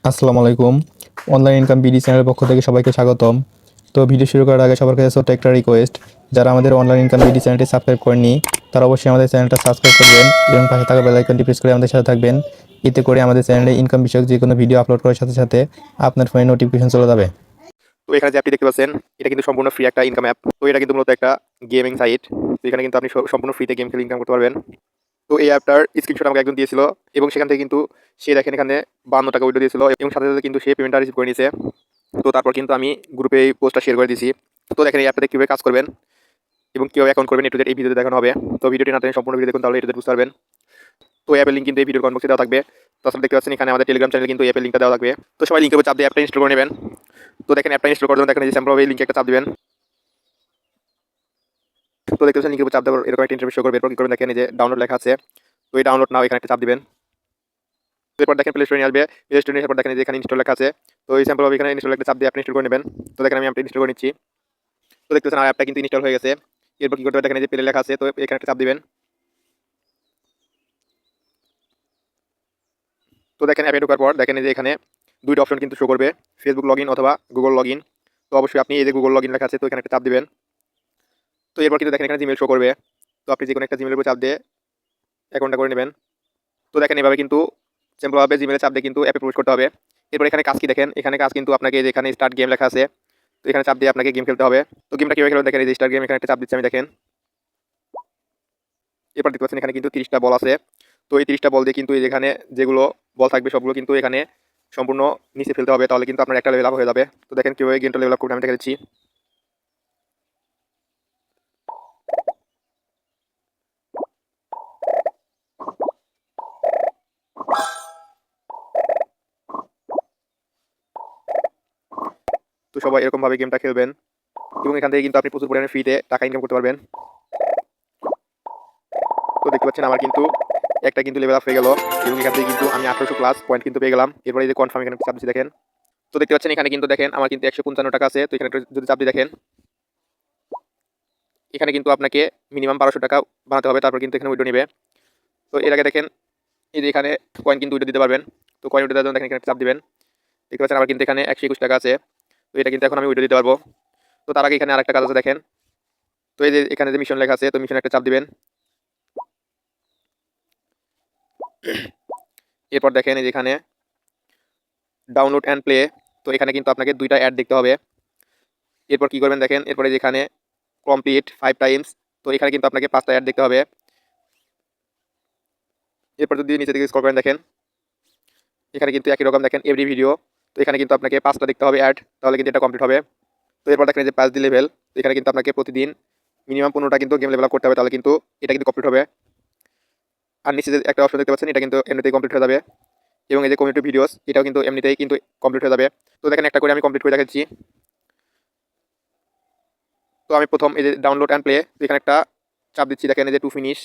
আসসালামু আলাইকুম। Online income BD চ্যানেলের পক্ষ থেকে সবাইকে স্বাগতম। তো ভিডিও শুরু করার আগে সবার কাছে ছোট্ট একটা রিকোয়েস্ট, যারা আমাদের অনলাইন ইনকাম বিডি চ্যানেলটি সাবস্ক্রাইব করেননি তারা অবশ্যই আমাদের চ্যানেলটা সাবস্ক্রাইব করবেন এবং পাশে থাকা বেল আইকনটি প্রেস করে আমাদের সাথে থাকবেন। এতে করে আমাদের চ্যানেলে ইনকাম বিষয়ক যে কোনো ভিডিও আপলোড করার সাথে সাথে আপনার ফোনে নোটিফিকেশন চলে যাবে। তো এখানে যে অ্যাপটি দেখতে পাচ্ছেন, এটা কিন্তু সম্পূর্ণ ফ্রি একটা ইনকাম অ্যাপ। তো এটা কিন্তু মূলত একটা গেমিং সাইট। তো এখানে কিন্তু আপনি সম্পূর্ণ ফ্রিতে গেম খেলে ইনকাম করতে পারবেন। তো এই অ্যাপটার স্ক্রিনশট আমাকে একজন দিয়েছিল এবং সেখান থেকে কিন্তু সে দেখেন এখানে 52 টাকা উইথড্র দিয়েছিল এবং সাথে সাথে কিন্তু সে পেমেন্টটা রিসিভ করে নিয়েছে। তো তারপর কিন্তু আমি গ্রুপে এই পোস্টটা শেয়ার করে দিয়েছি। তো দেখেন এই অ্যাপটাতে কীভাবে কাজ করবেন এবং কীভাবে অ্যাকাউন্ট করবেন এই ভিডিওতে দেখানো হবে। তো ভিডিওটি না টেনে সম্পূর্ণ ভিডিও দেখুন, তাহলে এটা বুঝতে পারবেন। তো অ্যাপের লিঙ্ক কিন্তু এই ভিডিওর কমেন্ট বক্সে দেওয়া থাকবে। তাছাড়া দেখতে পাচ্ছেন এখানে আমাদের টেলিগ্রাম চ্যানেলে কিন্তু অ্যাপের লিঙ্কটা দেওয়া থাকবে। তো সবাই লিঙ্কের উপর চাপ দিয়ে অ্যাপটা ইনস্টল করে নেবেন। তো দেখেন অ্যাপটা ইনস্টল করার জন্য দেখেন এই যে স্যাম্পল এই লিঙ্কে একটা চাপ দিবেন। তো দেখতে পাচ্ছেন লিঙ্কের উপর চাপ দেওয়ার এরকম একটা ইন্টারফেস শো করবে। এরপর কি করবেন, দেখেন এই যে ডাউনলোড লেখা আছে। তো এই ডাউনলোড নাও এখানে একটা চাপ দিবেন। তো এরপর দেখেন প্লে স্টোরে নিয়ে আসবে। প্লে স্টোরে নিয়ে পর দেখেন যে এখানে ইনস্টল লেখা আছে। তো এই স্যাম্পল এখানে ইনস্টল একটা চাপ দিয়ে আপনি ইনস্টল করে নেবেন। তো দেখেন আমি অ্যাপটা ইনস্টল করে নিচ্ছি। তো দেখতে পাচ্ছেন অ্যাপটা কিন্তু ইনস্টল হয়ে গেছে। এরপর কি করতে হবে, দেখেন এই যে প্লে লেখা আছে, তো এখানে একটা চাপ দিবেন। তো দেখেন অ্যাপে ঢোকার পর দেখেন এই যে এখানে দুইটা অপশন কিন্তু শো করবে, ফেসবুক লগইন অথবা গুগল লগইন। তো অবশ্যই আপনি এই যে গুগল লগইন লেখা আছে, তো এখানে একটা চাপ দিবেন। তো এরপর কিন্তু দেখেন এখানে জিমেল শো করবে। তো আপনি যে কোনো একটা জিমেলের উপর চাপ দিয়ে অ্যাকাউন্টটা করে নেবেন। তো দেখেন এভাবে কিন্তু সিম্পলভাবে জিমেলে চাপ দিয়ে কিন্তু অ্যাপে প্রবেশ করতে হবে। এরপর এখানে কাজ কি দেখেন, এখানে কাজ কিন্তু আপনাকে যেখানে স্টার্ট গেম লেখা আছে, তো এখানে চাপ দিয়ে আপনাকে গেম খেলতে হবে। তো গেমটা কীভাবে খেলবেন, দেখেন এই যে স্টার্ট গেম, এখানে একটা চাপ দিচ্ছি আমি দেখেন। এরপর দেখতে পাচ্ছেন এখানে কিন্তু 30টা বল আছে। তো এই 30টা বল দিয়ে কিন্তু এই যেখানে যেগুলো বল থাকবে সবগুলো কিন্তু এখানে সম্পূর্ণ নিচে ফেলতে হবে, তাহলে কিন্তু আপনার একটা লেভেল আপ হয়ে যাবে। তো দেখেন কীভাবে গেমটা লেভেল আপ করতে আমি দেখে দিচ্ছি। তো সবাই এরকমভাবে গেমটা খেলবেন এবং এখান থেকে কিন্তু আপনি প্রচুর পরিমাণে ফ্রিতে টাকা ইনকাম করতে পারবেন। তো দেখতে পাচ্ছেন আমার কিন্তু একটা কিন্তু লেভেল আপ হয়ে গেল এবং এখান থেকে কিন্তু আমি 1800 প্লাস পয়েন্ট কিন্তু পেয়ে গেলাম। এরপরে এই যে কনফার্ম এখানে চাপ দিচ্ছি দেখেন। তো দেখতে পাচ্ছেন এখানে কিন্তু দেখেন আমার কিন্তু 155 টাকা আছে। তো এখানে যদি চাপ দিয়ে দেখেন, এখানে কিন্তু আপনাকে মিনিমাম 1200 টাকা বানাতে হবে, তারপর কিন্তু এখানে উইড্রো নেবে। তো এর আগে দেখেন এই যে এখানে কয়েন কিন্তু উইড্রো দিতে পারবেন। তো কয়েন উইড্রো দেওয়ার জন্য দেখেন এখানে চাপ দিবেন। দেখতে পাচ্ছেন আমার কিন্তু এখানে 121 টাকা আছে। তো এটা কিন্তু এখন আমি উইড্রো দিতে পারবো। তো তার আগে এখানে আরেকটা কাজ আছে দেখেন। তো এই যে এখানে যে মিশন লেখা আছে, তো মিশনে একটা চাপ দিবেন। এরপর দেখেন এই যে এখানে ডাউনলোড অ্যান্ড প্লে, তো এখানে কিন্তু আপনাকে দুইটা অ্যাড দেখতে হবে। এরপর কি করবেন দেখেন, এরপরে যেখানে কমপ্লিট 5 টাইমস, তো এখানে কিন্তু আপনাকে 5টা অ্যাড দেখতে হবে। এরপর যদি নিচে দিকে স্ক্রল করেন দেখেন এখানে কিন্তু একই রকম দেখেন এভরি ভিডিও, তো এখানে কিন্তু আপনাকে 5টা দেখতে হবে অ্যাড, তাহলে কিন্তু এটা কমপ্লিট হবে। তো এরপর দেখেন যে 5 দি লেভেল, তো এখানে কিন্তু আপনাকে প্রতিদিন মিনিমাম 15টা কিন্তু গেম লেভেল আপ করতে হবে, তাহলে কিন্তু এটা কিন্তু কমপ্লিট হবে। আর নিচে যে একটা অপশন দেখতে পাচ্ছেন, এটা কিন্তু এমনিতেই কমপ্লিট হয়ে যাবে। এবং এই যে কমিউনিটি ভিডিওস, এটাও কিন্তু এমনিতেই কিন্তু কমপ্লিট হয়ে যাবে। তো দেখেন একটা করে আমি কমপ্লিট করে দেখাচ্ছি। তো আমি প্রথম এই যে ডাউনলোড অ্যান্ড প্লে, তো এখানে একটা চাপ দিচ্ছি দেখেন এই যে টু ফিনিশ।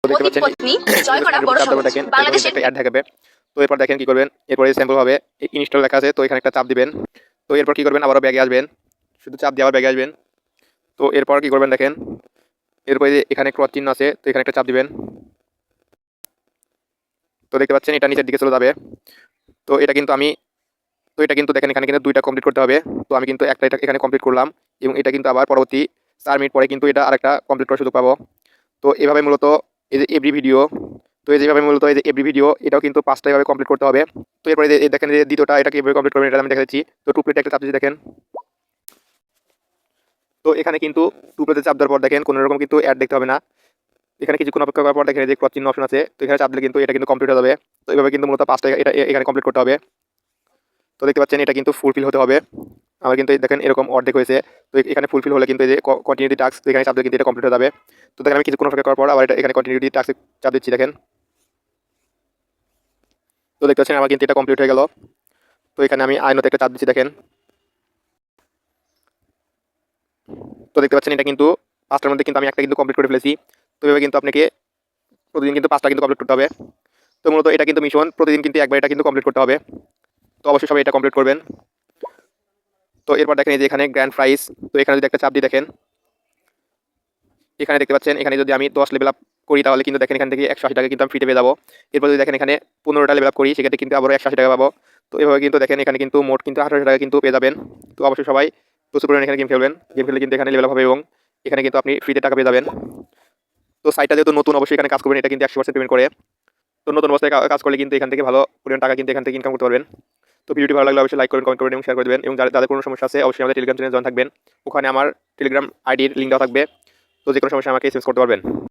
তো দেখতে পাচ্ছেন দেখেন একটা অ্যাড দেখাবে। তো এরপর দেখেন কি করবেন, এরপরে স্যাম্পল ভাবে ইনস্টল লেখা আছে, তো এখানে একটা চাপ দিবেন। তো এরপর কি করবেন, আবারও ব্যাগে আসবেন, শুধু চাপ দিয়ে আবার ব্যাগে আসবেন। তো এরপর কি করবেন দেখেন, এরপরে যে এখানে ক্রস চিহ্ন আছে, তো এখানে একটা চাপ দিবেন। তো দেখতে পাচ্ছেন এটা নিচের দিকে চলে যাবে। তো এটা কিন্তু আমি, তো এটা কিন্তু দেখেন এখানে কিন্তু দুইটা কমপ্লিট করতে হবে। তো আমি কিন্তু একটা এটা এখানে কমপ্লিট করলাম এবং এটা কিন্তু আবার পরবর্তী 4 মিনিট পরে কিন্তু এটা আরেকটা কমপ্লিট করার সুযোগ পাবো। তো এভাবে মূলত এই যে এভরি ভিডিও, তো এই যেভাবে মূলত এই যে এভরি ভিডিও এটাও কিন্তু 5টা এভাবে কমপ্লিট করতে হবে। তো এরপরে যে দেখেন যে দ্বিতীয়টা এটা কিভাবে কমপ্লিট করবেন এটা আমি দেখাচ্ছি। তো টু প্লেটে একটা চাপ দিচ্ছি দেখেন। তো এখানে কিন্তু টু প্লেটে চাপ দেওয়ার পর দেখেন কোনো রকম কিন্তু অ্যাড দেখতে হবে না। এখানে কিছুক্ষণ অপেক্ষা করার পর দেখেন যে ক্রস চিহ্ন অপশন আছে, তো এখানে চাপ দিলে কিন্তু এটা কিন্তু কমপ্লিট হয়ে যাবে। তো এইভাবে কিন্তু মূলত 5টা এটা এখানে কমপ্লিট করতে হবে। তো দেখতে পাচ্ছেন এটা কিন্তু ফুলফিল হতে হবে। আমার কিন্তু দেখেন এরকম অর্ধেক হয়েছে। তো এখানে ফুলফিল হলে কিন্তু এই যে কন্টিনিউটি টাস্ক, তো এখানে চাপ দিলে কিন্তু এটা কমপ্লিট হয়ে যাবে। তো দেখেন আমি কিছুক্ষণ অপেক্ষা করার পর আবার এটা এখানে কন্টিনিউটি টাস্ক চাপ দিচ্ছি দেখেন। তো দেখতে পাচ্ছেন আমার কিন্তু এটা কমপ্লিট হয়ে গেল। তো এখানে আমি আইনতে একটা চাপ দিচ্ছি দেখেন। তো দেখতে পাচ্ছেন এটা কিন্তু 5টার মধ্যে কিন্তু আমি একটা কিন্তু কমপ্লিট করে ফেলেছি। তো এভাবে কিন্তু আপনাকে প্রতিদিন কিন্তু 5টা কিন্তু কমপ্লিট করতে হবে। তো মূলত এটা কিন্তু মিশন, প্রতিদিন কিন্তু একবার এটা কিন্তু কমপ্লিট করতে হবে। তো অবশ্যই সবাই এটা কমপ্লিট করবেন। তো এরপর দেখেন এই যে এখানে গ্র্যান্ড প্রাইজ, তো এখানে যদি একটা চাপ দিয়ে দেখেন, এখানে দেখতে পাচ্ছেন এখানে যদি আমি 10 লেভেল আপ করি তাহলে কিন্তু দেখেন এখান থেকে 180 টাকা কিন্তু আমি ফ্রিতে পেয়ে যাবো। এরপর যদি দেখেন এখানে 15টা লেভেল আপ করি সেক্ষেত্রে কিন্তু আবারও 180 টাকা পাবো। তো এভাবে কিন্তু দেখেন এখানে কিন্তু মোট কিন্তু 1800 টাকা কিন্তু পেয়ে যাবেন। তো অবশ্যই সবাই প্রচুর পরিমাণে এখানে গেম খেলবেন। গেম খেললে কিন্তু এখানে লেভেল আপ হবে এবং এখানে কিন্তু আপনি ফ্রিতে টাকা পেয়ে যাবেন। তো সাইটটা যেহেতু নতুন অবশ্যই এখানে কাজ করবেন, এটা কিন্তু 100% পেমেন্ট করে। তো নতুন অবস্থায় কাজ করলে কিন্তু এখান থেকে ভালো পরিমাণ টাকা কিন্তু এখান থেকে ইনকাম করতে পারবেন। তো ভিডিওটি ভালো লাগলে অবশ্যই লাইক করবেন, কমেন্ট করবেন এবং শেয়ার করে দেবেন। এবং যাদের কোনো সমস্যা আছে অবশ্যই আমাদের টেলিগ্রাম চ্যানেলে জয়েন থাকবেন। ওখানে আমার টেলিগ্রাম আইডির লিঙ্ক দেওয়া থাকবে। তো যে কোনো সমস্যা আমাকে এসএমএস করতে পারবেন।